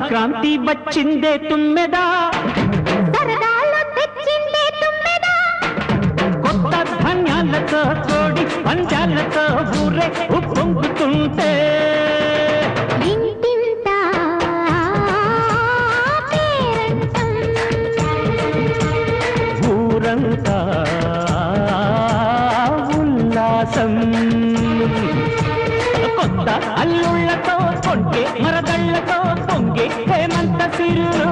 సంక్రాంతి వచ్చిందే తుమ్మెదా, సరదాలు తెచ్చిందే తుమ్మెదా, కొత్త ధాన్యాలతో కోడి పంచాలతో ఊరే ఉప్పొంగుతుంటే ఇంటింత పేరంటం, ఊరంతా ఉల్లాసం. కొత్త అల్లుళ్ళతో కొంటే మరదళ్ళతో పొంగే హేమంత సిరులు.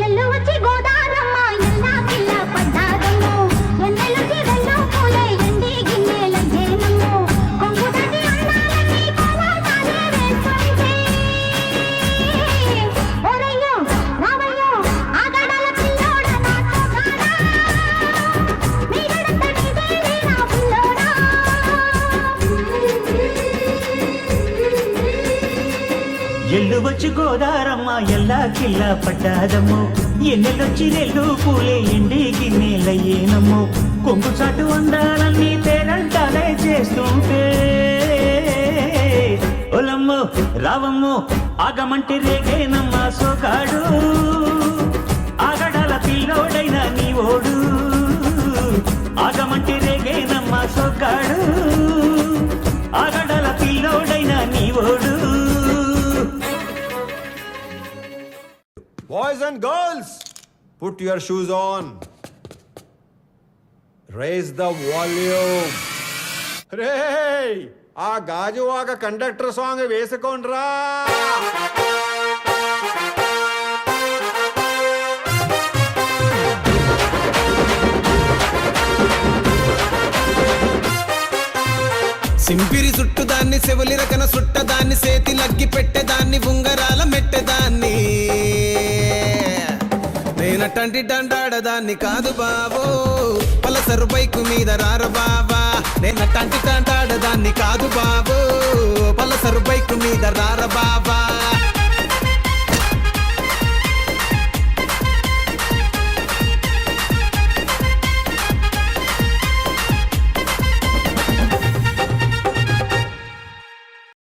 ఎల్లు వచ్చి గోదారమ్మ ఎల్లా కిల్ల పడ్డారమ్ము, ఎన్నెలుచి వెళ్ళు పూలే ఎండి గిన్నెల జేనమ్ము, కొంగు దాటి అన్నాలని కోలాటాలే వేస్తుంటే ఓరయ్యో రావయ్యో ఆగడాల పిల్లోడ నాటోగాడా, నీగడంత నీదేలే నా పిల్లోడా. ఎల్లు వచ్చి గోదారమ్మ ఎల్లా కిల్ల పడ్డాదమ్మో, ఎన్నెలొచ్చి నెల్లు పూలే ఎండి గిన్నెలయ్యేనమ్మో, కొంగు చాటు అందాలన్నీ పేరంటాలే చేస్తుంటే ఒలమ్మో రావమ్మో ఆగమంటే రేగేనమ్మ సోగాడు, ఆగడాల పిల్లోడైన నీ ఓడు, ఆగమంటే రేగేనమ్మ సోగాడు, ఆగడాల పిల్లోడైన నీ ఓడు. Boys and girls, put your shoes on. Raise the volume. Hey, ఆ గాజువాక కండక్టర్ సాంగ్ వేసుకోండ్రా. సింపిరి చుట్టుదాన్ని సెవలి రకన సుట్టదాన్ని సేతి లగ్గి పెట్టేదాన్ని ఉంగరాల మెట్టేదాన్ని నేనటంటి డండాడదాన్ని కాదు బావో పలసరు బైకు మీద రార బావా, నేనటంటి డండాడదాన్ని కాదు బావో పలసరు బైకు మీద రార బావా.